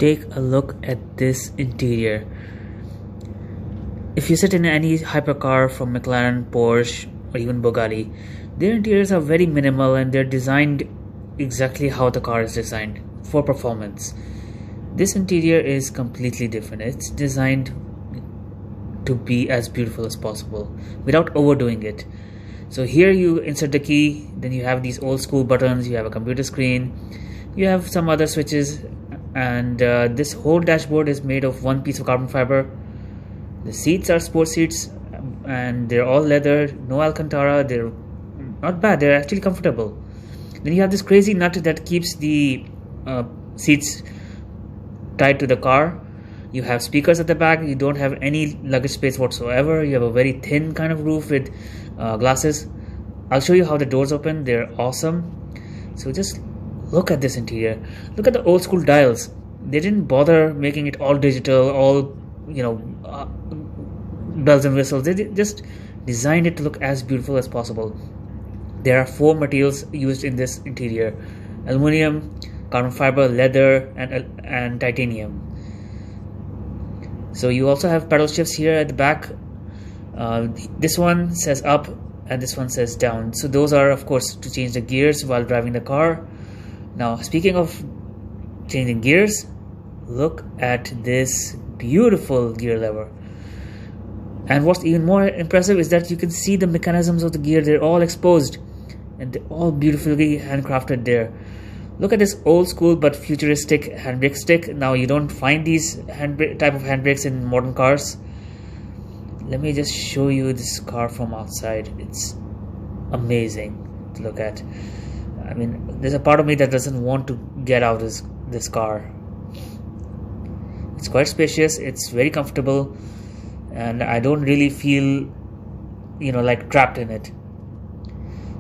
Take a look at this interior. If you sit in any hypercar from McLaren, Porsche, or even Bugatti, their interiors are very minimal and they're designed exactly how the car is designed for performance. This interior is completely different. It's designed to be as beautiful as possible without overdoing it. So here you insert the key, then you have these old school buttons, you have a computer screen, you have some other switches, and this whole dashboard is made of one piece of carbon fiber. The seats are sports seats and they're all leather, no Alcantara. They're not bad, they're actually comfortable. Then you have this crazy nut that keeps the seats tied to the car. You have speakers at the back. You don't have any luggage space whatsoever. You have a very thin kind of roof with glasses. I'll show you how the doors open. They're awesome. So just look at this interior. Look at the old school dials. They didn't bother making it all digital, all bells and whistles. They just designed it to look as beautiful as possible. There are 4 materials used in this interior: aluminum, carbon fiber, leather, and titanium. So you also have pedal shifts here at the back. This one says up and this one says down. So those are, of course, to change the gears while driving the car. Now, speaking of changing gears, look at this beautiful gear lever. And what's even more impressive is that you can see the mechanisms of the gear. They're all exposed and they're all beautifully handcrafted there. Look at this old school but futuristic handbrake stick. Now you don't find these type of handbrakes in modern cars. Let me just show you this car from outside. It's amazing to look at. I mean, there's a part of me that doesn't want to get out of this car. It's quite spacious, it's very comfortable, and I don't really feel like trapped in it.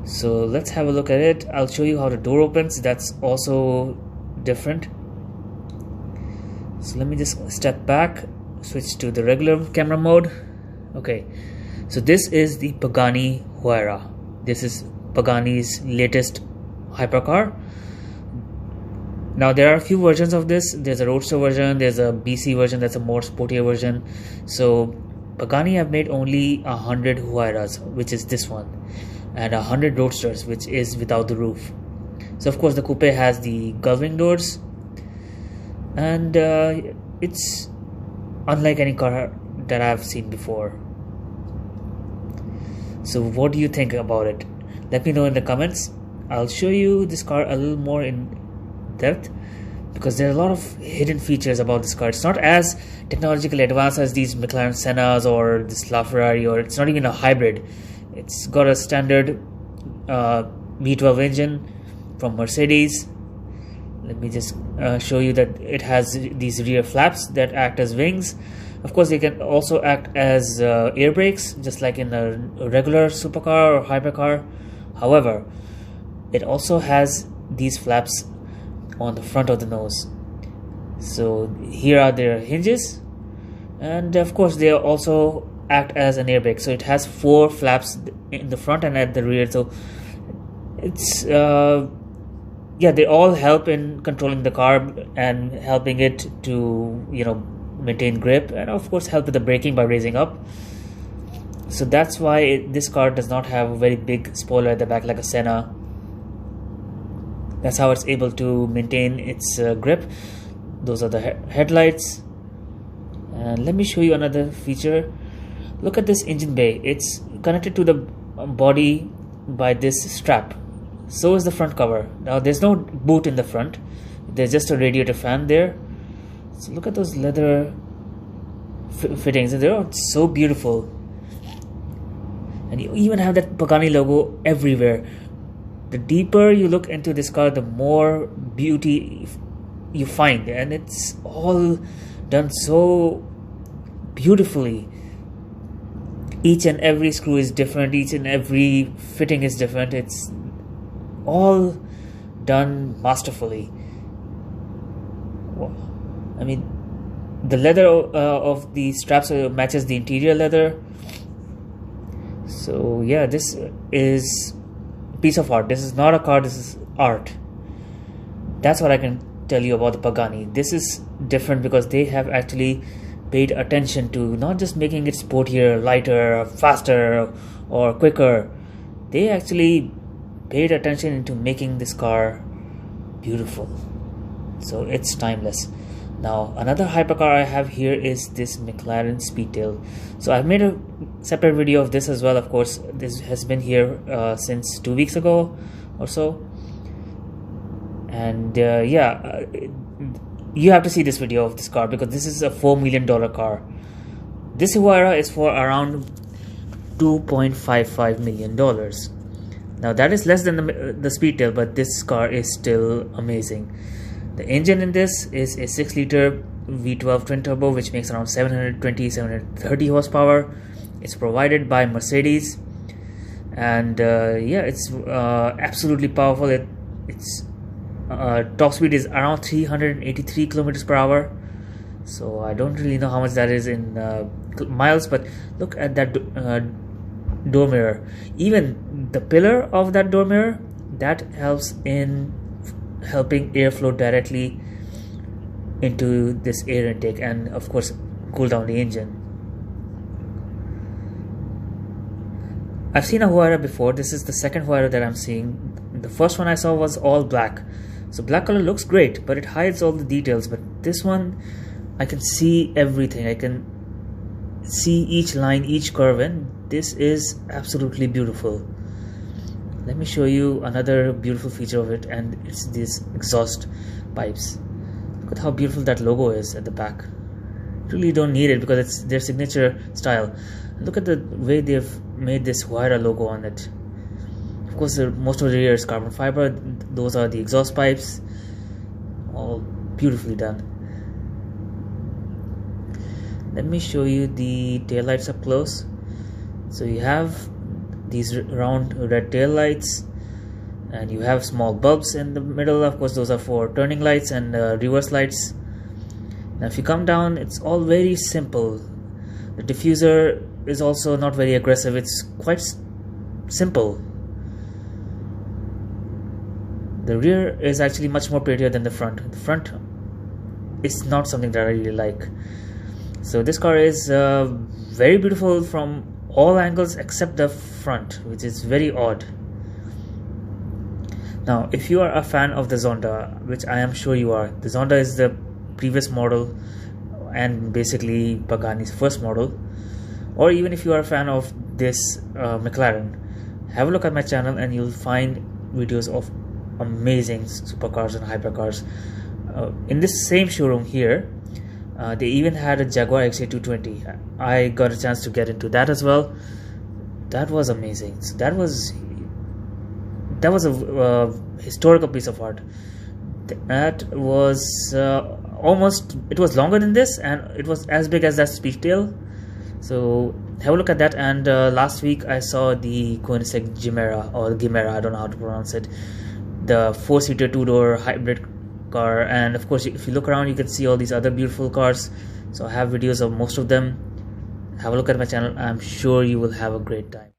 So let's have a look at it. I'll show you how the door opens. That's also different. So let me just step back, switch to the regular camera mode. Okay, so this is the Pagani Huayra. This is Pagani's latest hypercar. Now there are a few versions of this. There's a roadster version, there's a BC version, that's a more sportier version. So Pagani have made only 100 Huayras, which is this one, and 100 roadsters, which is without the roof. So of course the coupe has the gullwing doors, and it's unlike any car that I've seen before. So what do you think about it? Let me know in the comments. I'll show you this car a little more in depth because there are a lot of hidden features about this car. It's not as technologically advanced as these McLaren Sennas or this LaFerrari, or it's not even a hybrid. It's got a standard V12 engine from Mercedes. Let me just show you that it has these rear flaps that act as wings. Of course, they can also act as air brakes, just like in a regular supercar or hypercar. However, it also has these flaps on the front of the nose. So here are their hinges, and of course they also act as an air brake. So it has 4 flaps in the front and at the rear. So it's they all help in controlling the car and helping it to maintain grip, and of course help with the braking by raising up. So that's why this car does not have a very big spoiler at the back like a Senna. That's how it's able to maintain its grip. Those are the headlights. And let me show you another feature. Look at this engine bay. It's connected to the body by this strap. So is the front cover. Now there's no boot in the front. There's just a radiator fan there. So look at those leather fittings. They're so beautiful. And you even have that Pagani logo everywhere. The deeper you look into this car, the more beauty you find, and it's all done so beautifully. Each and every screw is different, each and every fitting is different. It's all done masterfully. I mean, the leather of the straps matches the interior leather. So yeah, this is piece of art. This is not a car, this is art. That's what I can tell you about the Pagani. This is different because they have actually paid attention to not just making it sportier, lighter, faster, or quicker. They actually paid attention into making this car beautiful. So it's timeless. Now another hypercar I have here is this McLaren Speedtail. So I've made a separate video of this as well. Of course, this has been here since 2 weeks ago or so. And you have to see this video of this car because this is a $4 million car. This Huayra is for around $2.55 million. Now that is less than the Speedtail, but this car is still amazing. The engine in this is a 6-liter V12 twin turbo, which makes around 730 horsepower. It's provided by Mercedes, and it's absolutely powerful. Its top speed is around 383 kilometers per hour. So I don't really know how much that is in miles, but look at that door mirror. Even the pillar of that door mirror, that helps in helping airflow directly into this air intake, and of course cool down the engine. I've seen a Huayra before. This is the second Huayra that I'm seeing. The first one I saw was all black. So black color looks great, but it hides all the details. But this one, I can see everything. I can see each line, each curve, and this is absolutely beautiful. Let me show you another beautiful feature of it, and it's these exhaust pipes. Look at how beautiful that logo is at the back. Really don't need it because it's their signature style. Look at the way they've made this Huayra logo on it. Of course, most of the rear is carbon fiber. Those are the exhaust pipes. All beautifully done. Let me show you the taillights up close. So you have these round red tail lights, and you have small bulbs in the middle. Of course, those are for turning lights and reverse lights. Now if you come down, it's all very simple. The diffuser is also not very aggressive. It's quite simple. The rear is actually much more prettier than the front. The front is not something that I really like. So this car is very beautiful from all angles except the front, which is very odd. Now if you are a fan of the Zonda, which I am sure you are, the Zonda is the previous model and basically Pagani's first model, or even if you are a fan of this McLaren, have a look at my channel and you'll find videos of amazing supercars and hypercars. In this same showroom here, they even had a Jaguar XJ220. I got a chance to get into that as well. That was amazing. So that was a historical piece of art. That was it was longer than this, and it was as big as that Speedtail. So have a look at that. And last week I saw the Koenigsegg Chimera, or Chimera, I don't know how to pronounce it, the 4-seater 2-door hybrid car. And of course, if you look around, you can see all these other beautiful cars. So I have videos of most of them. Have a look at my channel. I'm sure you will have a great time.